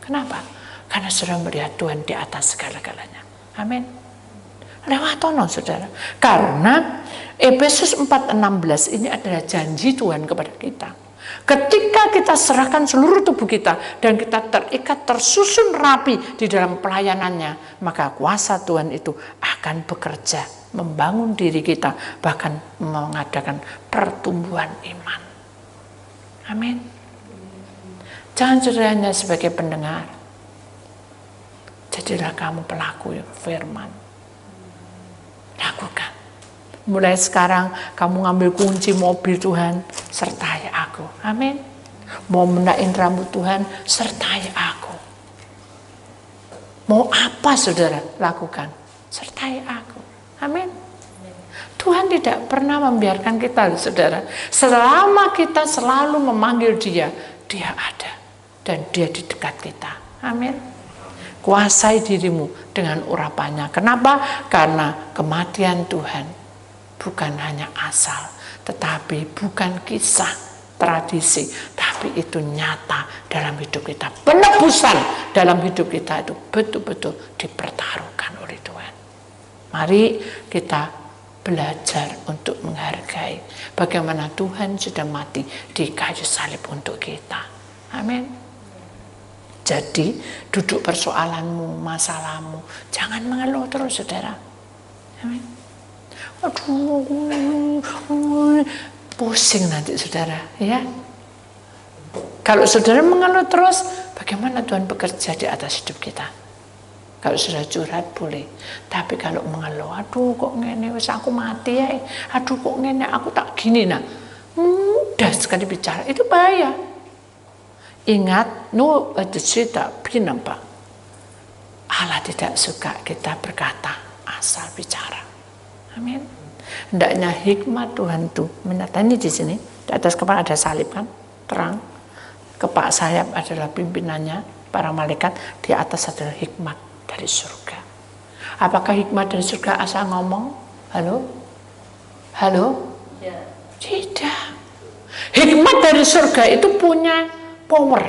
Kenapa? Karena saudara melihat Tuhan di atas segala-galanya. Amin. Lewatono saudara. Karena Efesus 4:16 ini adalah janji Tuhan kepada kita. Ketika kita serahkan seluruh tubuh kita dan kita terikat, tersusun rapi di dalam pelayanannya, maka kuasa Tuhan itu akan bekerja, membangun diri kita, bahkan mengadakan pertumbuhan iman. Amin. Jangan saudara hanya sebagai pendengar. Jadilah kamu pelaku firman. Lakukan. Mulai sekarang kamu ngambil kunci mobil Tuhan, sertai aku. Amin. Mau menaik rambut Tuhan, sertai aku. Mau apa saudara lakukan, sertai aku. Amin. Tuhan tidak pernah membiarkan kita, saudara. Selama kita selalu memanggil Dia, Dia ada. Dan Dia di dekat kita. Amin. Kuasai dirimu dengan urapannya. Kenapa? Karena kematian Tuhan bukan hanya asal, tetapi bukan kisah, tradisi, tapi itu nyata dalam hidup kita. Penebusan dalam hidup kita itu betul-betul dipertaruhkan oleh Tuhan. Mari kita belajar untuk menghargai bagaimana Tuhan sudah mati di kayu salib untuk kita. Amin. Jadi duduk persoalanmu, masalahmu, jangan mengeluh terus, saudara. Amin. Aduh, pusing nanti, saudara, ya. Kalau saudara mengeluh terus, bagaimana Tuhan bekerja di atas hidup kita? Kalau sudah curhat boleh, tapi kalau mengeluh, aduh kok ngene, wis aku mati ya, aduh kok ngene, aku tak gini, nah mudah sekali bicara, itu bahaya. Ingat, no tak binampak. Allah tidak suka kita berkata asal bicara. Amin. Hendaknya hikmat Tuhan tuh menyatakan di sini di atas kepala ada salib kan, terang. Kepak sayap adalah pimpinannya para malaikat, di atas adalah hikmat dari surga. Apakah hikmat dari surga asal ngomong? Halo? Halo? Ya. Tidak. Hikmat dari surga itu punya power.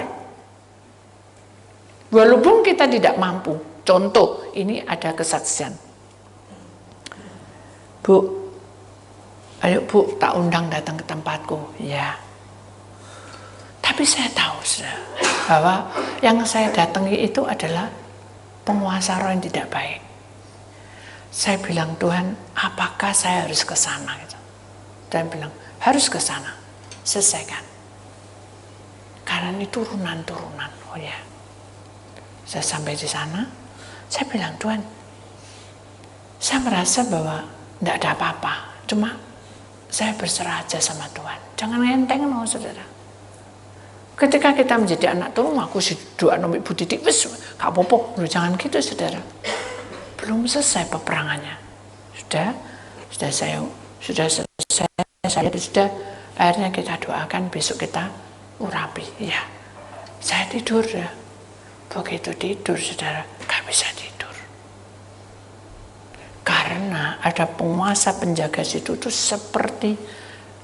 Walaupun kita tidak mampu. Contoh, ini ada kesaksian. Bu, ayo Bu, tak undang datang ke tempatku. Ya. Tapi saya tahu bahwa yang saya datangi itu adalah penguasa roh yang tidak baik. Saya bilang, Tuhan, apakah saya harus ke sana? Tuhan bilang, harus ke sana. Selesaikan. Karena ini turunan-turunan. Oh ya. Saya sampai di sana, saya bilang, Tuhan, saya merasa bahwa tidak ada apa-apa. Cuma saya berserah aja sama Tuhan. Jangan ngenteng, no, saudara. Ketika kita menjadi anak Tuhan, aku sih doa nomik Bu Titik, wis gak apa-apa, jangan gitu, saudara. Belum selesai peperangannya. Sudah selesai, sudah, akhirnya kita doakan, besok kita urapi. Ya, saya tidur ya. Begitu tidur, saudara, gak bisa tidur. Karena ada penguasa penjaga situ tuh seperti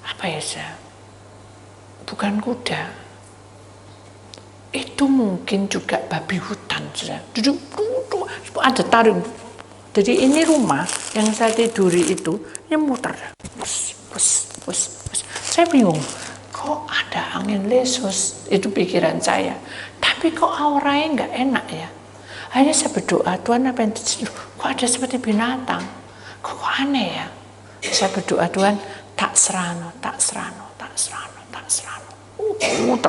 apa ya, saya? Bukan kuda. Itu mungkin juga babi hutan, saudara. Duduk, ada taring. Jadi ini rumah yang saya tiduri itu, ini muter. Pus. Saya bingung, kok ada angin lesus? Itu pikiran saya. Tapi kok auranya nggak enak ya? Akhirnya saya berdoa, Tuhan apa yang terjadi? Kok ada seperti binatang? Kok aneh ya? Saya berdoa, Tuhan, tak serano.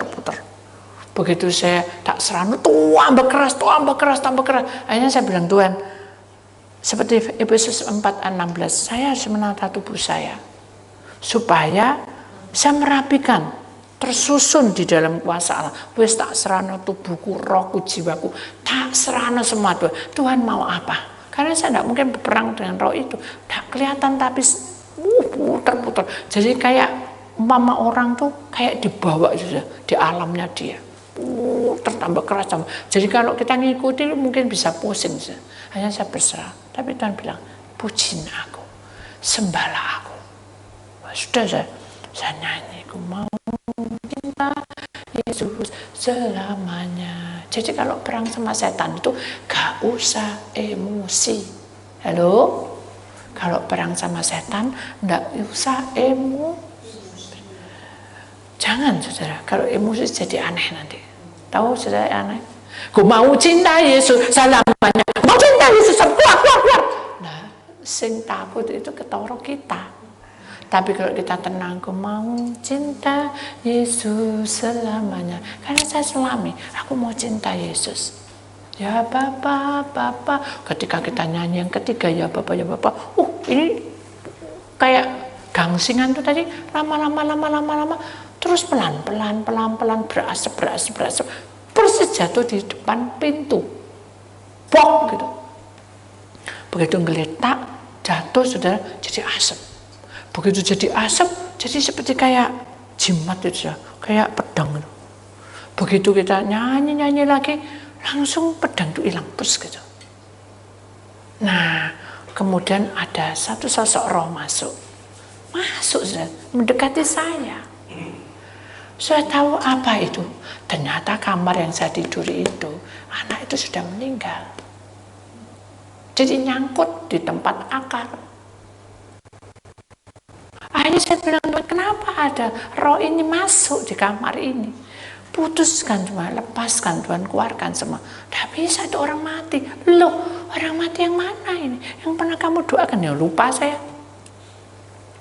Puter. Begitu saya tak serano, tambah keras. Akhirnya saya bilang, Tuhan, seperti Efesus 4:16, saya harus menata tubuh saya supaya saya merapikan, tersusun di dalam kuasa Allah. Wes tak serano tubuhku, rohku, jiwaku, tak serano semua, Tuhan. Tuhan mau apa? Karena saya tidak mungkin berperang dengan roh itu, tidak kelihatan, tapi puter. Jadi kayak mama orang tuh kayak dibawa sudah di alamnya dia. Tertambah keras. Jadi kalau kita ngikuti mungkin bisa pusing. Hanya saya berserah. Tapi Tuhan bilang, pujiin aku, sembahlah aku. Sudah saya nyanyi, aku mau cinta Yesus selamanya. Jadi kalau perang sama setan itu gak usah emosi. Halo? Kalau perang sama setan gak usah emosi. Jangan, saudara, kalau emosi jadi aneh nanti. Tahu, saudara, aneh? Ku mau cinta Yesus selamanya. Mau cinta Yesus, keluar. Nah, sing takut itu ketoro kita. Tapi kalau kita tenang, ku mau cinta Yesus selamanya. Karena saya selami, aku mau cinta Yesus. Ya Bapa. Ketika kita nyanyi yang ketiga, ya Bapa. Ini kayak gangsingan tuh tadi, lama. Terus pelan, berasap. Persis jatuh di depan pintu. Pok gitu. Begitu ngeletak, jatuh saudara jadi asap. Begitu jadi asap, jadi seperti kayak jimat itu, kayak pedang itu. Begitu kita nyanyi lagi, langsung pedang itu hilang terus gitu. Nah, kemudian ada satu sosok roh masuk saudara, mendekati saya. Saya tahu apa itu. Ternyata kamar yang saya tiduri itu, anak itu sudah meninggal. Jadi nyangkut di tempat akar. Akhirnya saya bilang, kenapa ada roh ini masuk di kamar ini? Putuskan Tuhan, lepaskan Tuhan, keluarkan semua. Tidak bisa, itu orang mati. Loh, orang mati yang mana ini? Yang pernah kamu doakan? Ya lupa saya.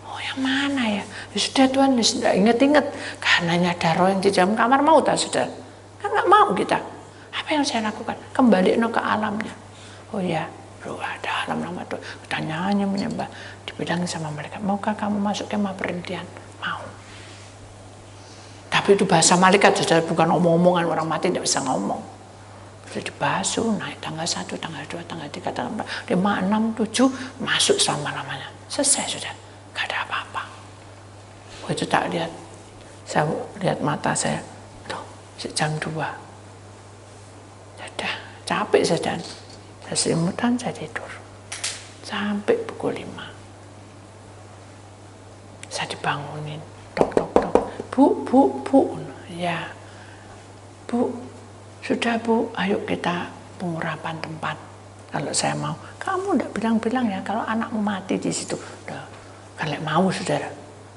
Oh yang mana ya? Ya sudah Tuhan, ya sudah ingat-ingat. Karena ada roh yang di dalam kamar, mau tak sudah? Kan nggak mau kita. Apa yang saya lakukan? Kembali ke alamnya. Oh ya, doa ada alam nama Tuhan. Kita nyanyi menyembah. Dibilang sama mereka, maukah kamu masuk kemah perhentian? Mau. Tapi itu bahasa malaikat, sudah bukan omong-omongan, orang mati tidak bisa ngomong. Sudah dibasuh, naik tanggal 1, tanggal 2, tanggal 3, tanggal 4, 5, 6, 7, masuk selama-lamanya. Selesai sudah, gak ada apa-apa. Begitu tak lihat, saya lihat mata saya, tuh, jam 2. Sudah, capek saja. Saya selimutan, saya tidur. Sampai pukul 5. Saya dibangunin, tok. Bu, ya, Bu, sudah Bu, ayo kita pengurapan tempat. Kalau saya mau, kamu tidak bilang-bilang ya kalau anakmu mati di situ. Kalau mau saudara,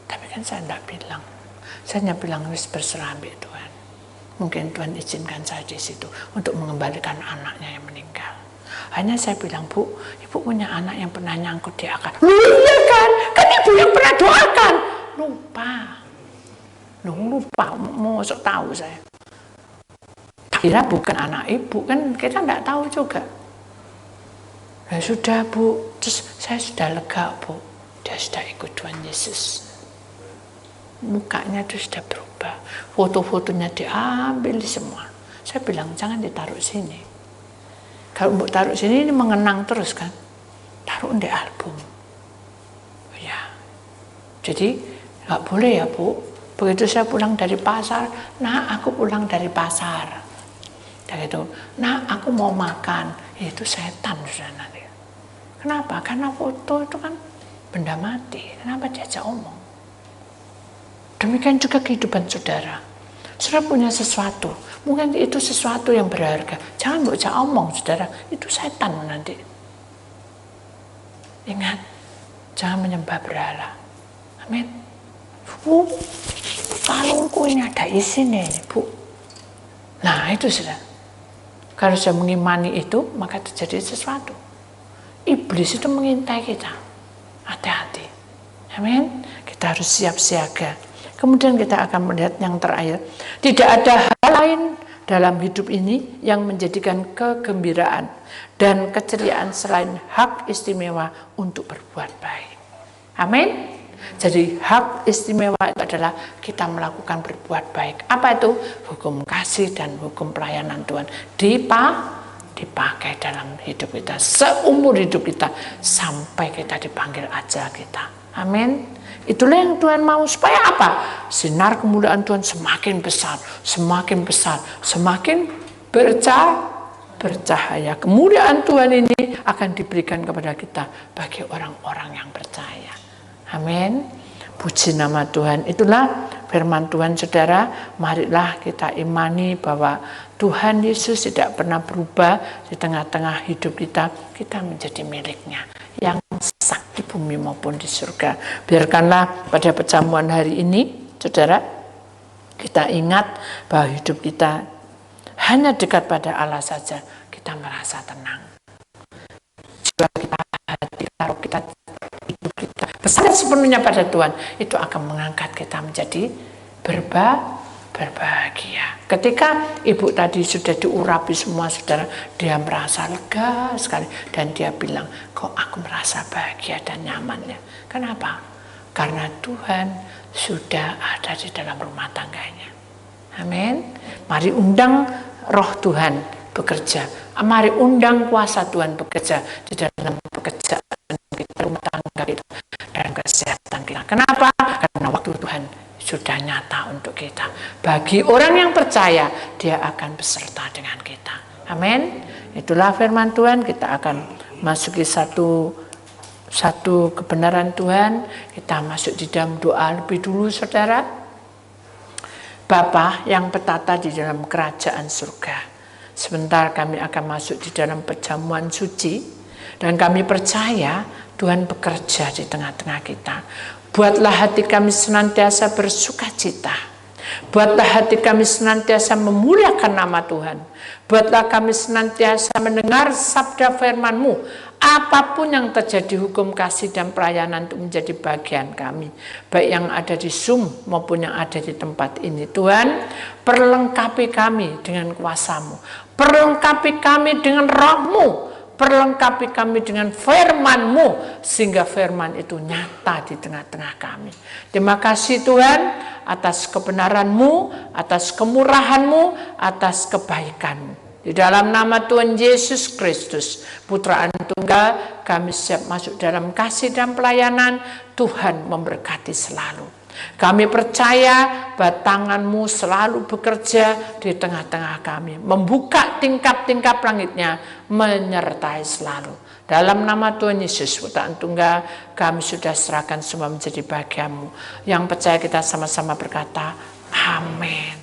tapi kan saya tidak bilang. Saya hanya bilang wis berserah ambil Tuhan. Mungkin Tuhan izinkan saya di situ untuk mengembalikan anaknya yang meninggal. Hanya saya bilang, Bu, Ibu punya anak yang pernah nyangkut di akar. Iya kan Ibu yang pernah doakan. Lupa, mau tahu saya. Kira bukan anak Ibu, kan kita tidak tahu juga. Ya sudah Bu, terus saya sudah lega Bu, dia sudah ikut Tuhan Yesus. Mukanya itu sudah berubah, foto-fotonya diambil semua. Saya bilang jangan ditaruh sini. Kalau mau taruh sini ini mengenang terus kan, taruh di album. Ya, jadi nggak boleh ya Bu. Begitu saya pulang dari pasar, nah aku pulang dari pasar. Dan itu, nah aku mau makan, itu setan sudah nanti. Kenapa? Karena foto itu kan benda mati. Kenapa diajak omong? Demikian juga kehidupan saudara. Saudara punya sesuatu, mungkin itu sesuatu yang berharga. Jangan bocah omong, saudara. Itu setan nanti. Ingat, jangan menyembah berhala. Amin. Bu, kalungku ini ada isinya ini, Bu. Nah, itu sudah. Kalau sudah mengimani itu, maka terjadi sesuatu. Iblis itu mengintai kita. Hati-hati. Amin. Kita harus siap siaga. Kemudian kita akan melihat yang terakhir. Tidak ada hal lain dalam hidup ini yang menjadikan kegembiraan dan keceriaan selain hak istimewa untuk berbuat baik. Amin. Jadi hak istimewa itu adalah kita melakukan berbuat baik. Apa itu? Hukum kasih dan hukum pelayanan Tuhan dipakai dalam hidup kita, seumur hidup kita, sampai kita dipanggil aja kita. Amin. Itulah yang Tuhan mau, supaya apa? Sinar kemuliaan Tuhan semakin besar, semakin bercahaya. Kemuliaan Tuhan ini akan diberikan kepada kita bagi orang-orang yang percaya. Amin. Puji nama Tuhan. Itulah firman Tuhan, saudara. Marilah kita imani bahwa Tuhan Yesus tidak pernah berubah di tengah-tengah hidup kita. Kita menjadi miliknya yang sah di bumi maupun di surga. Biarkanlah pada perjamuan hari ini, saudara, kita ingat bahwa hidup kita hanya dekat pada Allah saja. Kita merasa tenang. Jiwa kita, hati kita, hidup kita besar sepenuhnya pada Tuhan, itu akan mengangkat kita menjadi berbahagia. Ketika ibu tadi sudah diurapi semua, saudara, dia merasa lega sekali dan dia bilang, kok aku merasa bahagia dan nyamannya. Kenapa? Karena Tuhan sudah ada di dalam rumah tangganya. Amin. Mari undang roh Tuhan bekerja. Mari undang kuasa Tuhan bekerja di dalam pekerjaan kita, rumah Kenapa? Karena waktu Tuhan sudah nyata untuk kita. Bagi orang yang percaya, dia akan beserta dengan kita. Amin. Itulah firman Tuhan. Kita akan masuki satu kebenaran Tuhan. Kita masuk di dalam doa lebih dulu, saudara. Bapa yang bertata di dalam kerajaan surga, sebentar kami akan masuk di dalam perjamuan suci, dan kami percaya Tuhan bekerja di tengah-tengah kita. Buatlah hati kami senantiasa bersuka cita. Buatlah hati kami senantiasa memuliakan nama Tuhan. Buatlah kami senantiasa mendengar sabda firman-Mu. Apapun yang terjadi, hukum kasih dan pelayanan itu menjadi bagian kami. Baik yang ada di Zoom maupun yang ada di tempat ini. Tuhan, perlengkapi kami dengan kuasa-Mu. Perlengkapi kami dengan roh-Mu. Perlengkapi kami dengan firman-Mu, sehingga firman itu nyata di tengah-tengah kami. Terima kasih Tuhan atas kebenaran-Mu, atas kemurahan-Mu, atas kebaikan-Mu. Di dalam nama Tuhan Yesus Kristus, Putra Tunggal, kami siap masuk dalam kasih dan pelayanan. Tuhan memberkati selalu. Kami percaya bahwa tangan-Mu selalu bekerja di tengah-tengah kami, membuka tingkap-tingkap langitnya, menyertai selalu. Dalam nama Tuhan Yesus, Putra Tunggal, kami sudah serahkan semua menjadi bagian-Mu. Yang percaya kita sama-sama berkata, amin.